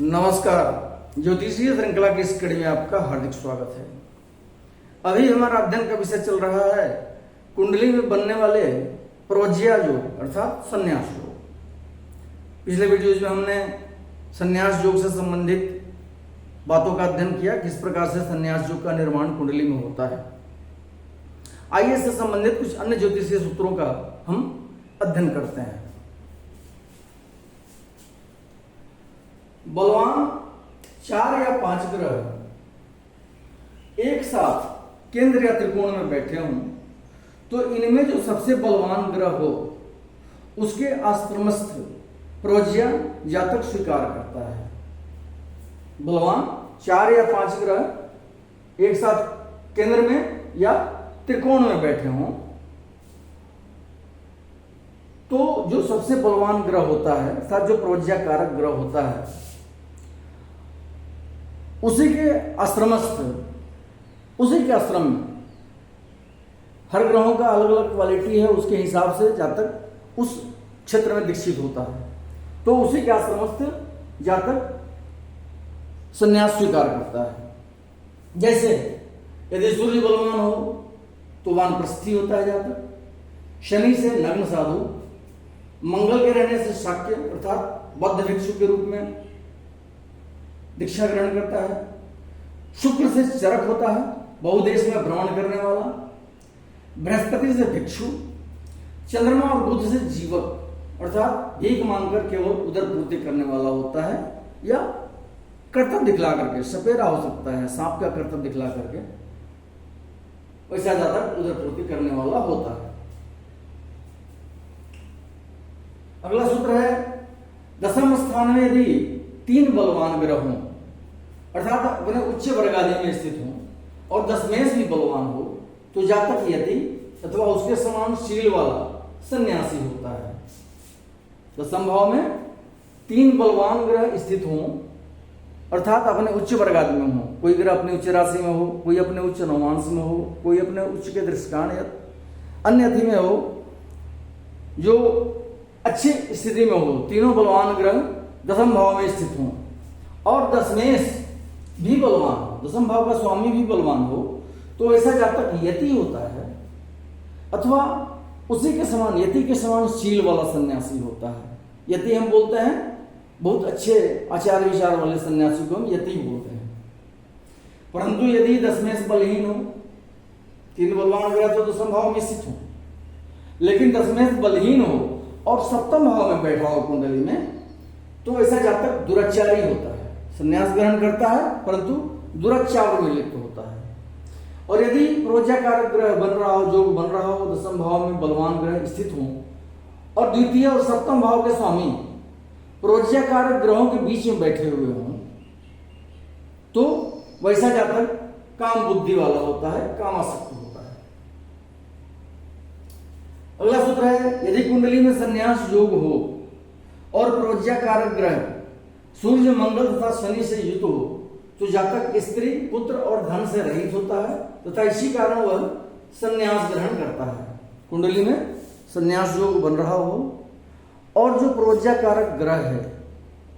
नमस्कार। ज्योतिषीय श्रृंखला की इस कड़ी में आपका हार्दिक स्वागत है। अभी हमारा अध्ययन का विषय चल रहा है कुंडली में बनने वाले प्रवज्या योग अर्थात संन्यास योग। पिछले वीडियोज में हमने संन्यास योग से संबंधित बातों का अध्ययन किया, किस प्रकार से संन्यास योग का निर्माण कुंडली में होता है। आइए इससे संबंधित कुछ अन्य ज्योतिषीय सूत्रों का हम अध्ययन करते हैं। बलवान 4 या 5 ग्रह एक साथ केंद्र या त्रिकोण में बैठे हों तो इनमें जो सबसे बलवान ग्रह हो उसके आश्रमस्थ प्रवज्या जातक स्वीकार करता है। बलवान 4 या 5 ग्रह एक साथ केंद्र में या त्रिकोण में बैठे हों तो जो सबसे बलवान ग्रह होता है अर्थात जो प्रवज्या कारक ग्रह होता है उसी के आश्रमस्थ, उसी के आश्रम में हर ग्रहों का अलग अलग क्वालिटी है, उसके हिसाब से जातक उस क्षेत्र में दीक्षित होता है तो उसी के आश्रमस्थ जातक संन्यास स्वीकार करता है। जैसे यदि सूर्य बलवान हो तो वानप्रस्थी होता है जातक, शनि से नग्न साधु, मंगल के रहने से शाक्य अर्थात बद्ध भिक्षु के रूप में दीक्षा ग्रहण करता है, शुक्र से चरक होता है, बहुदेश में भ्रमण करने वाला, बृहस्पति से भिक्षु, चंद्रमा और बुध से जीवक अर्थात भीख मांगकर केवल उदर पूर्ति करने वाला होता है या कर्तव्य दिखला करके, सपेरा हो सकता है, सांप का कर्तव्य दिखला करके वैसा जातक उदर पूर्ति करने वाला होता है। अगला सूत्र है दशम स्थान में यदि 3 बलवान ग्रह हों अर्थात अपने उच्च वर्ग आदि में स्थित हों और दशमेश भी बलवान हो तो जातक यति अथवा उसके समान शील वाला सन्यासी होता है। दशम भाव में 3 बलवान ग्रह स्थित हों अर्थात अपने उच्च वर्ग आदि में हो, कोई ग्रह अपने उच्च राशि में हो, कोई अपने उच्च नवांश में हो, कोई अपने उच्च के दृष्टान या अन्य अति में हो, जो अच्छी स्थिति में हो, तीनों बलवान ग्रह दशम भाव में स्थित हों और दशमेश भी बलवान हो, दशम भाव का स्वामी भी बलवान हो तो ऐसा जातक यति होता है अथवा उसी के समान यति के समान शील वाला सन्यासी होता है। यति हम बोलते हैं बहुत अच्छे आचार विचार वाले सन्यासी को हम यति बोलते हैं। परंतु यदि दशमेश बलहीन हो, 3 बलवान ग्रह तो दशम भाव में स्थित हो, लेकिन दशमेश बलहीन हो और सप्तम भाव में बैठा हो कुंडली में तो ऐसा जातक दुराचारी होता है, संन्यास ग्रहण करता है परंतु दुराचार में लिप्त होता है। और यदि प्रवज्या कारक ग्रह बन रहा हो, योग बन रहा हो, दशम भाव में बलवान ग्रह स्थित हो और द्वितीय और सप्तम भाव के स्वामी प्रवज्या कारक ग्रहों के बीच में बैठे हुए हों तो वैसा जातक काम बुद्धि वाला होता है, कामासक्त होता है। अगला सूत्र है यदि कुंडली में संन्यास योग हो और प्रवज्या कारक ग्रह सूर्य मंगल तथा शनि से युक्त हो तो जातक स्त्री पुत्र और धन से रहित होता है तथा इसी कारण वह संन्यास ग्रहण करता है। कुंडली में संन्यास योग बन रहा हो और जो प्रवज्या कारक ग्रह है,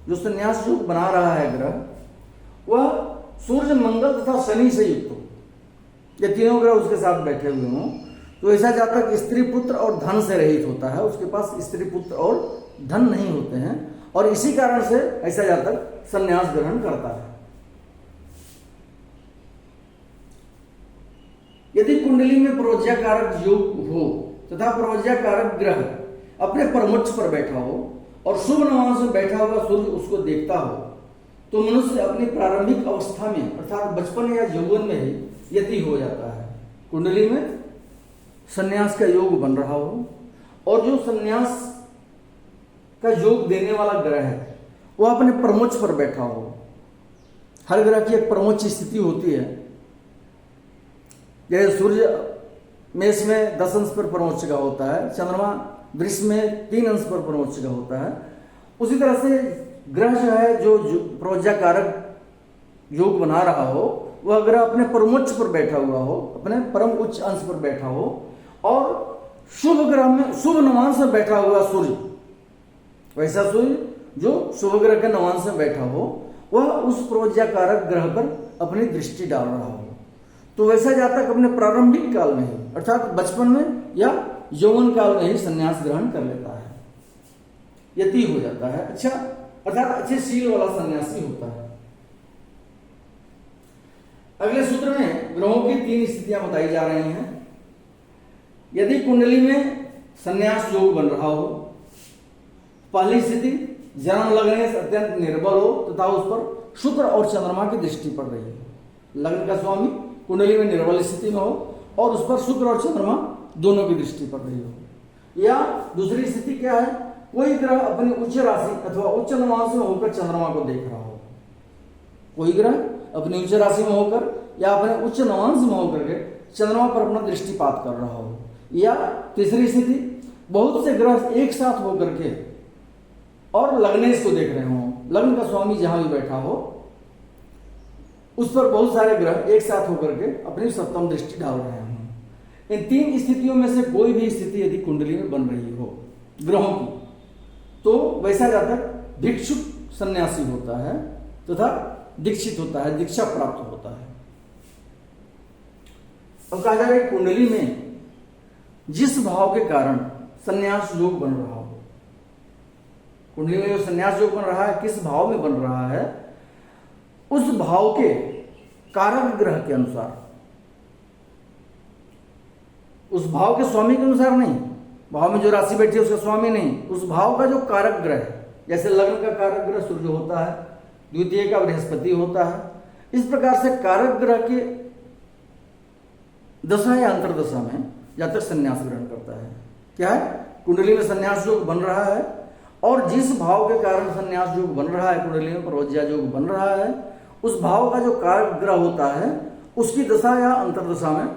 जो संन्यास योग बना रहा है ग्रह, वह सूर्य मंगल तथा शनि से युक्त हो, ये तीनों ग्रह उसके साथ बैठे हुए हों तो ऐसा जातक स्त्री पुत्र और धन से रहित होता है, उसके पास स्त्री पुत्र और धन नहीं होते हैं और इसी कारण से ऐसा जातक संन्यास ग्रहण करता है। यदि कुंडली में प्रवज्या कारक योग हो तथा प्रवज्या कारक ग्रह अपने परमोच्च पर बैठा हो और शुभ नवांश में बैठा हुआ सूर्य उसको देखता हो तो मनुष्य अपनी प्रारंभिक अवस्था में अर्थात बचपन या यौवन में ही यति हो जाता है। कुंडली में संन्यास का योग बन रहा हो और जो संन्यास का योग देने वाला ग्रह है वह अपने परमोच्च पर बैठा हो। हर ग्रह की एक परमोच्च स्थिति होती है, जैसे सूर्य मेष में 10 अंश पर परमोच्च का होता है, चंद्रमा वृष में 3 अंश पर परमोच्च का होता है। उसी तरह से ग्रह जो है जो प्रवज्या कारक योग बना रहा हो वह ग्रह अपने परमोच्च पर बैठा हुआ हो, अपने परम उच्च अंश पर बैठा हो और शुभ ग्रह में शुभ नवांश में बैठा हुआ सूर्य, वैसा सूर्य जो शुभ ग्रह के नवांश में बैठा हो वह उस प्रवज्याकारक ग्रह पर अपनी दृष्टि डाल रहा हो। तो वैसा जातक अपने प्रारंभिक काल में ही अर्थात बचपन में या यौवन काल में ही संन्यास ग्रहण कर लेता है, यति हो जाता है, अच्छा अर्थात अच्छे शील वाला सन्यासी होता है। अगले सूत्र में ग्रहों की 3 स्थितियां बताई जा रही हैं। यदि कुंडली में संन्यास योग बन रहा हो, पहली स्थिति जन्म लगने से अत्यंत निर्बल हो तथा उस पर शुक्र और चंद्रमा की दृष्टि पड़ रही है। लग्न का स्वामी कुंडली में निर्बल स्थिति में हो और उस पर शुक्र और चंद्रमा दोनों की दृष्टि पड़ रही हो। या दूसरी स्थिति क्या है, कोई ग्रह अपनी उच्च राशि अथवा उच्च नवांश में होकर चंद्रमा को देख रहा हो। कोई ग्रह अपनी उच्च राशि में होकर या अपने उच्च नवांश में होकर के चंद्रमा पर अपना दृष्टिपात कर रहा हो। या तीसरी स्थिति, बहुत से ग्रह एक साथ होकर के और लग्नेश को देख रहे हो। लग्न का स्वामी जहां भी बैठा हो उस पर बहुत सारे ग्रह एक साथ होकर के अपनी सप्तम दृष्टि डाल रहे हैं। इन 3 स्थितियों में से कोई भी स्थिति यदि कुंडली में बन रही हो ग्रहों की, तो वैसा जातक भिक्षुक सन्यासी होता है तथा दीक्षित होता है, दीक्षा प्राप्त होता है। अब कहा जा रहा है कुंडली में जिस भाव के कारण संन्यास योग बन रहा हो, कुंडली में जो संन्यास योग बन रहा है किस भाव में बन रहा है, उस भाव के कारक ग्रह के अनुसार, उस भाव के स्वामी के अनुसार नहीं, भाव में जो राशि बैठी है उसका स्वामी नहीं, उस भाव का जो कारक ग्रह है। जैसे लग्न का कारक ग्रह सूर्य होता है, द्वितीय का बृहस्पति होता है। इस प्रकार से कारक ग्रह के दशा या अंतरदशा में जातक संन्यास ग्रहण करता है। क्या है, कुंडली में संन्यास योग बन रहा है और जिस भाव के कारण संन्यास योग बन रहा है, कुंडली में प्रवज्या योग बन रहा है, उस भाव का जो कारक ग्रह होता है उसकी दशा या अंतरदशा में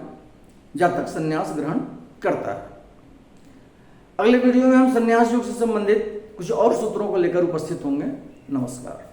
जातक संन्यास ग्रहण करता है। अगले वीडियो में हम संन्यास योग से संबंधित कुछ और सूत्रों को लेकर उपस्थित होंगे। नमस्कार।